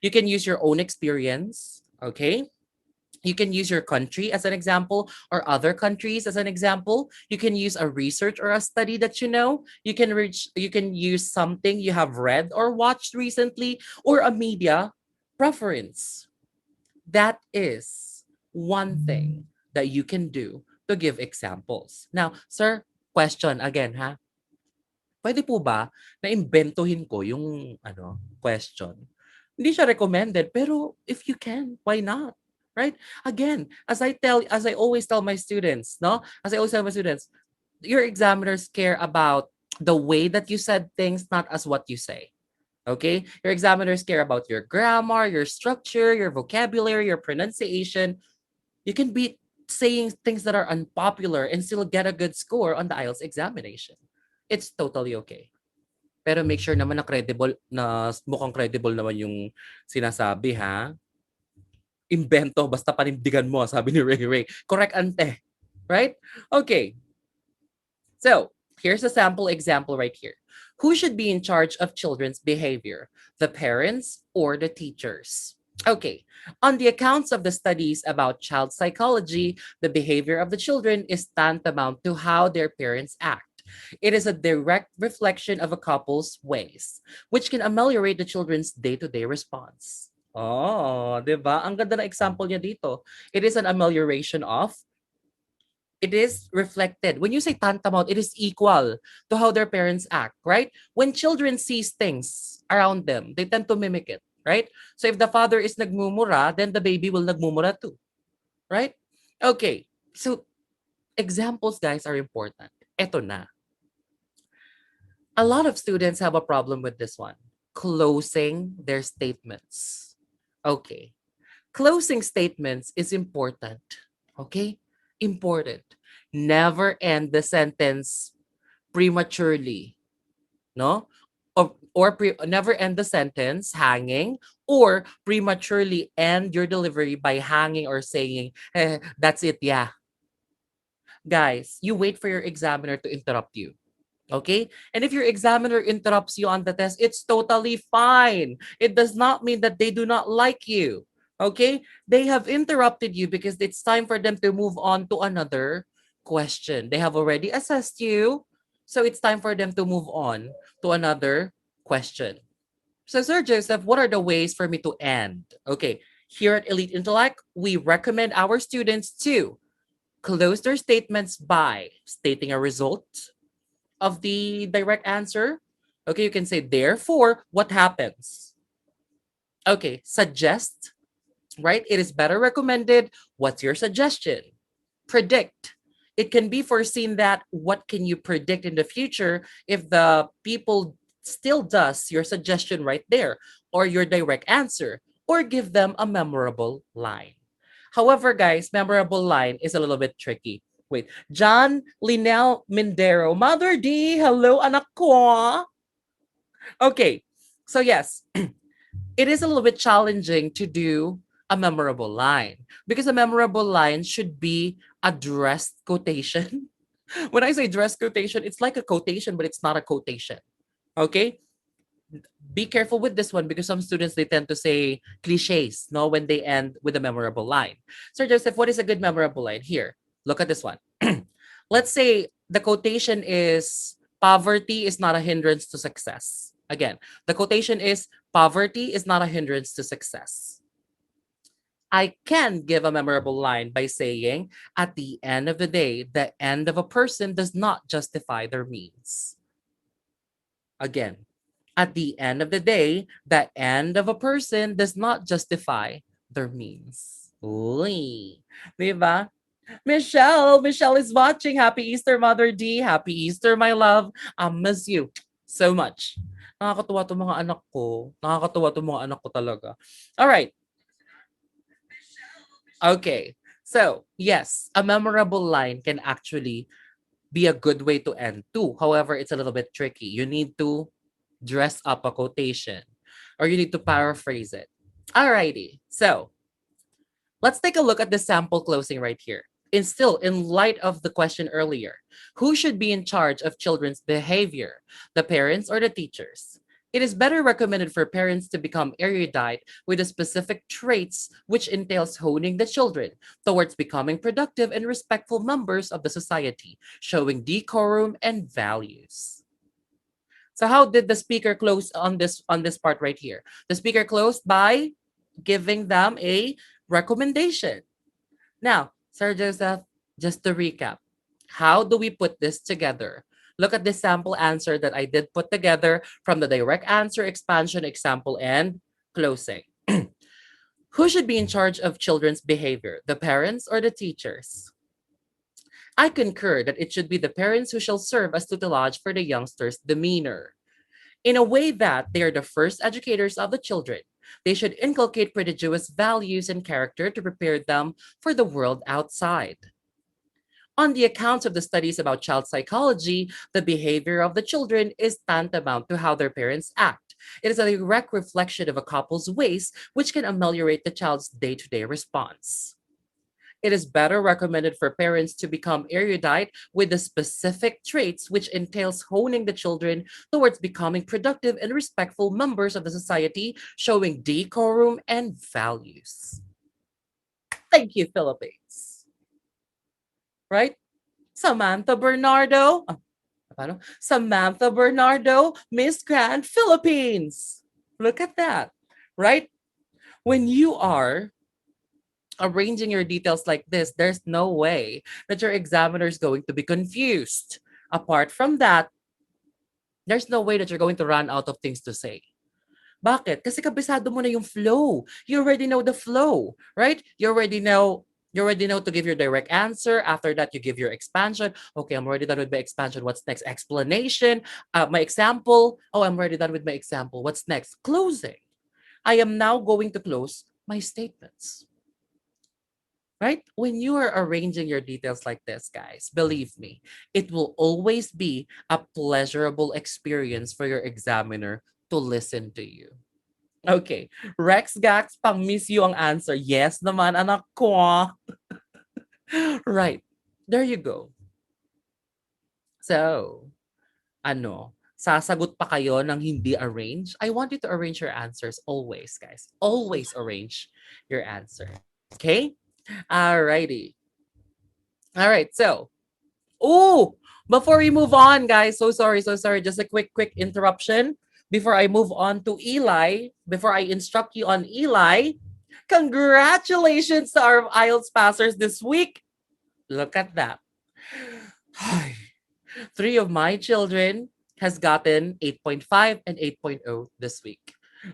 You can use your own experience, okay? You can use your country as an example or other countries as an example. You can use a research or a study that you know. You can use something you have read or watched recently or a media preference. That is one thing that you can do to give examples. Now, sir, question again ha. Pwede po ba na imbentuhin ko yung question? Hindi siya recommended, pero if you can, why not? Right? Again, as I always tell my students, no? As I always tell my students, your examiners care about the way that you said things, not as what you say. Okay? Your examiners care about your grammar, your structure, your vocabulary, your pronunciation. You can be saying things that are unpopular and still get a good score on the IELTS examination. It's totally okay. Pero make sure naman na credible, na mukhang credible naman yung sinasabi ha. Imbento, basta panindigan mo, sabi ni Ray Ray. Correct, ante. Right? Okay. So, here's a sample example right here. Who should be in charge of children's behavior? The parents or the teachers? Okay, on the accounts of the studies about child psychology, the behavior of the children is tantamount to how their parents act. It is a direct reflection of a couple's ways, which can ameliorate the children's day-to-day response. Oh, di ba? Ang ganda na example niya dito. It is an amelioration of, it is reflected. When you say tantamount, it is equal to how their parents act, right? When children sees things around them, they tend to mimic it, right? So if the father is nagmumura, then the baby will nagmumura too, right? Okay, so examples, guys, are important. Eto na. A lot of students have a problem with this one. Closing their statements. Okay. Closing statements is important. Okay? Important. Never end the sentence prematurely. No? Never end the sentence hanging or prematurely end your delivery by hanging or saying, that's it, yeah. Guys, you wait for your examiner to interrupt you. Okay? And if your examiner interrupts you on the test, it's totally fine. It does not mean that they do not like you. Okay? They have interrupted you because it's time for them to move on to another question. They have already assessed you, so it's time for them to move on to another question. So, Sir Joseph, what are the ways for me to end? Okay, here at Elite Intellect, we recommend our students to close their statements by stating a result of the direct answer. Okay, you can say, therefore, what happens? Okay, suggest, right? It is better recommended. What's your suggestion? Predict. It can be foreseen that what can you predict in the future if the people still does your suggestion right there or your direct answer, or give them a memorable line. However, guys, memorable line is a little bit tricky. Wait, John Linel Mindero. Mother D, hello anak ko. Okay, so yes, it is a little bit challenging to do a memorable line because a memorable line should be a dressed quotation. When I say dressed quotation, it's like a quotation, but it's not a quotation. Okay? Be careful with this one because some students they tend to say cliches, no, when they end with a memorable line. Sir Joseph, what is a good memorable line? Here, look at this one. Let's say the quotation is poverty is not a hindrance to success. Again, the quotation is poverty is not a hindrance to success. I can give a memorable line by saying, at the end of the day, the end of a person does not justify their means. Again, at the end of the day, the end of a person does not justify their means. Uy. Diba? Michelle is watching. Happy Easter, Mother D. Happy Easter, my love. I miss you so much. Nakakatuwa itong mga anak ko. Nakakatuwa itong mga anak ko talaga. All right. Okay. So, yes, a memorable line can actually be a good way to end too. However, it's a little bit tricky. You need to dress up a quotation or you need to paraphrase it. Alrighty. So, let's take a look at the sample closing right here. And still, in light of the question earlier, who should be in charge of children's behavior, the parents or the teachers? It is better recommended for parents to become erudite with the specific traits which entails honing the children towards becoming productive and respectful members of the society, showing decorum and values. So how did the speaker close on this part right here? The speaker closed by giving them a recommendation. Now, Sir Joseph, just to recap, how do we put this together? Look at this sample answer that I did put together from the direct answer, expansion, example, and closing. Who should be in charge of children's behavior, the parents or the teachers? I concur that it should be the parents who shall serve as tutelage for the youngster's demeanor. In a way that they are the first educators of the children, they should inculcate prodigious values and character to prepare them for the world outside. On the accounts of the studies about child psychology, the behavior of the children is tantamount to how their parents act. It is a direct reflection of a couple's ways, which can ameliorate the child's day to day response. It is better recommended for parents to become erudite with the specific traits which entails honing the children towards becoming productive and respectful members of the society, showing decorum and values. Thank you, Philippines. Right? Samantha Bernardo. Paano? Samantha Bernardo, Miss Grand Philippines. Look at that. Right? When you are arranging your details like this, there's no way that your examiner is going to be confused. Apart from that, there's no way that you're going to run out of things to say. Bakit? Kasi kabisado mo na yung flow. You already know the flow, right? You already know to give your direct answer. After that, you give your expansion. Okay, I'm already done with my expansion. What's next? Explanation. My example. Oh, I'm already done with my example. What's next? Closing. I am now going to close my statements. Right? When you are arranging your details like this, guys, believe me, it will always be a pleasurable experience for your examiner to listen to you. Okay. Rex Gax, pang miss you ang answer. Yes naman, anak ko. Right. There you go. So, sasagot pa kayo ng hindi arrange? I want you to arrange your answers always, guys. Always arrange your answer. Okay? Alrighty. All right. So, oh, before we move on, guys, so sorry, so sorry. Just a quick interruption before I move on to Eli. Before I instruct you on Eli, congratulations to our IELTS passers this week. Look at that. Three of my children has gotten 8.5 and 8.0 this week.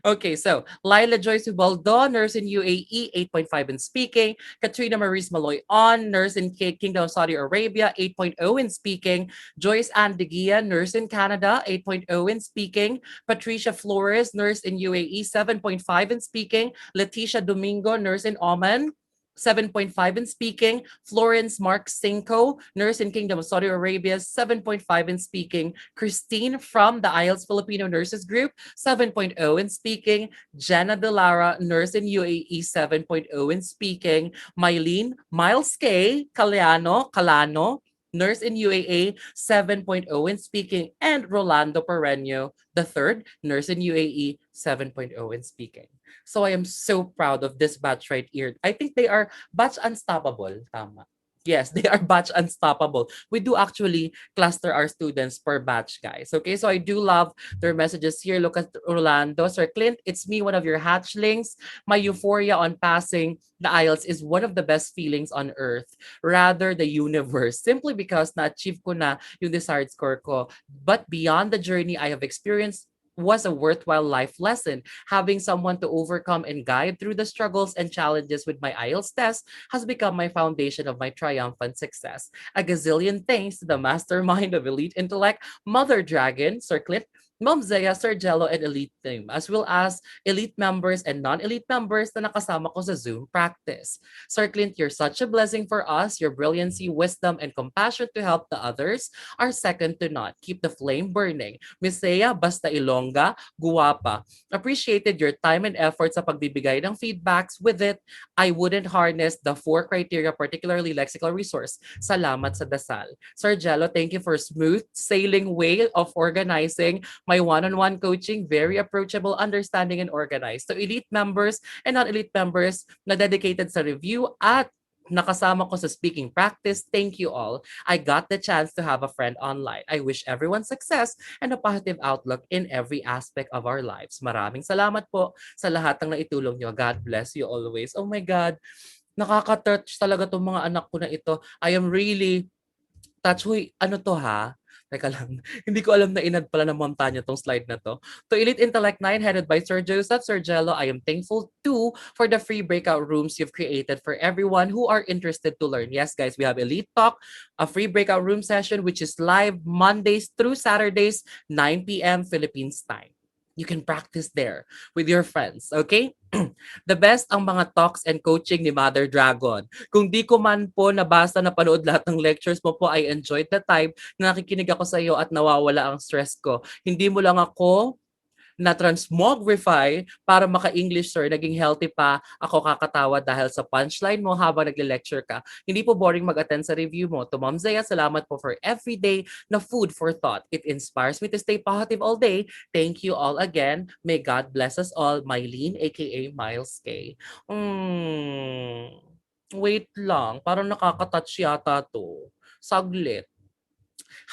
Okay, so Lila Joyce Ubaldo, nurse in UAE, 8.5 in speaking. Katrina Maurice Maloy on, nurse in Kingdom of Saudi Arabia, 8.0 in speaking. Joyce Ann De Gia, nurse in Canada, 8.0 in speaking. Patricia Flores, nurse in UAE, 7.5 in speaking. Leticia Domingo, nurse in Oman, 7.5 in speaking. Florence Mark Cinco, nurse in Kingdom of Saudi Arabia, 7.5 in speaking. Christine from the IELTS Filipino Nurses Group, 7.0 in speaking. Jenna Delara, nurse in UAE, 7.0 in speaking. Mylene Miles K. Calano, nurse in UAE, 7.0 in speaking. And Rolando Pereño, the third, nurse in UAE, 7.0 in speaking. So I am so proud of this batch right here. I think they are batch unstoppable. Tama. Yes, they are batch unstoppable. We do actually cluster our students per batch, guys. Okay, so I do love their messages here. Look at Orlando. Sir Clint, it's me, one of your hatchlings. My euphoria on passing the IELTS is one of the best feelings on earth, rather the universe, simply because na-achieve ko na yung desired score ko. But beyond the journey I have experienced, was a worthwhile life lesson. Having someone to overcome and guide through the struggles and challenges with my IELTS test has become my foundation of my triumphant success. A gazillion thanks to the mastermind of Elite Intellect, Mother Dragon, Sir Clint, Mom Zaya, Sir Jello, and Elite Team, as well as Elite members and non-Elite members na nakasama ko sa Zoom practice. Sir Clint, you're such a blessing for us. Your brilliancy, wisdom, and compassion to help the others are second to none. Keep the flame burning. Miss Zaya, basta Ilongga, guwapa. Appreciated your time and effort sa pagbibigay ng feedbacks. With it, I wouldn't harness the four criteria, particularly lexical resource. Salamat sa dasal. Sir Jello, thank you for smooth sailing way of organizing My one-on-one coaching, very approachable, understanding, and organized. To elite members and non-elite members na dedicated sa review at nakasama ko sa speaking practice, thank you all. I got the chance to have a friend online. I wish everyone success and a positive outlook in every aspect of our lives. Maraming salamat po sa lahat ng naitulong nyo. God bless you always. Oh my God, nakaka-touch talaga tong mga anak ko na ito. I am really touch. Huy, ano to ha? Teka lang. Hindi ko alam na inad pala ng Montanya tong slide na to. To Elite Intellect 9, headed by Sir Joseph, Sir Jello, I am thankful too for the free breakout rooms you've created for everyone who are interested to learn. Yes, guys, we have Elite Talk, a free breakout room session, which is live Mondays through Saturdays, 9 p.m. Philippines time. You can practice there with your friends, okay? The best ang mga talks and coaching ni Mother Dragon. Kung di ko man po nabasa na panood lahat ng lectures mo po, I enjoyed the time na nakikinig ako sa iyo at nawawala ang stress ko. Hindi mo lang ako na transmogrify para maka-English, sir. Naging healthy pa ako kakatawa dahil sa punchline mo habang nagle-lecture ka. Hindi po boring mag-attend sa review mo. To Ma'am Zaya, salamat po for everyday na food for thought. It inspires me to stay positive all day. Thank you all again. May God bless us all. Mylene, aka Miles K. Wait lang. Parang nakaka-touch yata to. Saglit.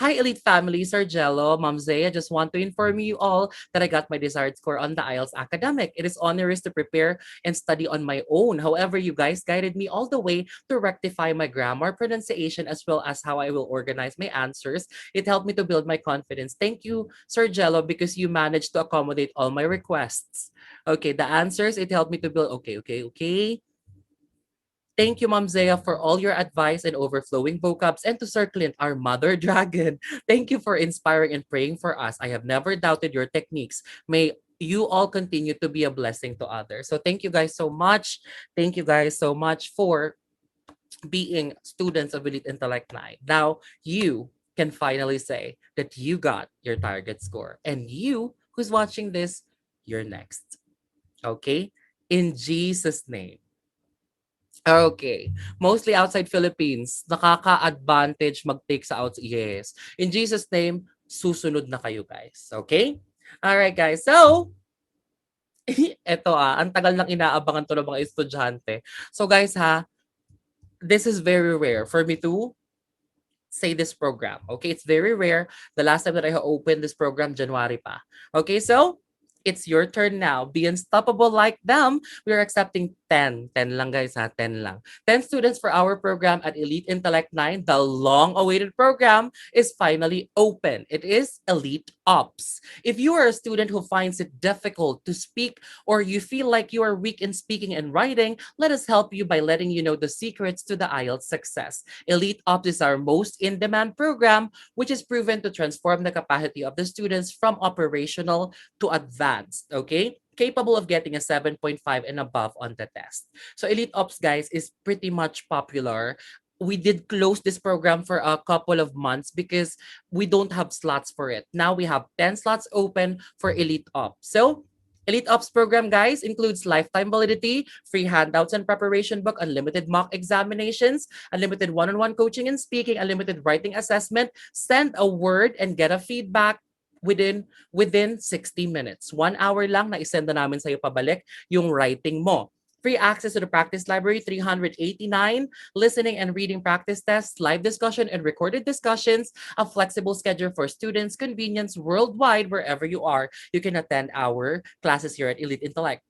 Hi, Elite Family, Sir Jello, Ma'am Zaya. Just want to inform you all that I got my desired score on the IELTS academic. It is onerous to prepare and study on my own. However, you guys guided me all the way to rectify my grammar, pronunciation, as well as how I will organize my answers. It helped me to build my confidence. Thank you, Sir Jello, because you managed to accommodate all my requests. Okay, the answers, it helped me to build. Okay. Thank you, Ma'am Zaya, for all your advice and overflowing vocabs, and to Sir Clint, our mother dragon. Thank you for inspiring and praying for us. I have never doubted your techniques. May you all continue to be a blessing to others. So thank you guys so much. Thank you guys so much for being students of Elite Intellect 9. Now you can finally say that you got your target score. And you who's watching this, you're next. Okay? In Jesus' name. Okay. Mostly outside Philippines, nakaka-advantage mag-take sa outs. Yes. In Jesus' name, susunod na kayo guys. Okay? Alright guys. So, eto ang tagal nang inaabangan to ng mga estudyante. So guys ha, this is very rare for me to say this program. Okay, it's very rare. The last time that I opened this program, January pa. Okay, so it's your turn now. Be unstoppable like them. We are accepting 10. 10 lang guys ha, 10 lang. 10 students for our program at Elite Intellect 9. The long-awaited program is finally open. It is Elite Ops. If you are a student who finds it difficult to speak or you feel like you are weak in speaking and writing, let us help you by letting you know the secrets to the IELTS success. Elite Ops is our most in-demand program, which is proven to transform the capacity of the students from operational to advanced, okay? Capable of getting a 7.5 and above on the test. So Elite Ops, guys, is pretty much popular. We did close this program for a couple of months because we don't have slots for it. Now we have 10 slots open for Elite Ops. So Elite Ops program, guys, includes lifetime validity, free handouts and preparation book, unlimited mock examinations, unlimited one-on-one coaching and speaking, unlimited writing assessment, send a word and get a feedback within 60 minutes. 1 hour lang na isend na namin sa'yo pabalik yung writing mo. Free access to the practice library, 389, listening and reading practice tests, live discussion and recorded discussions, a flexible schedule for students, convenience worldwide wherever you are. You can attend our classes here at Elite Intellect.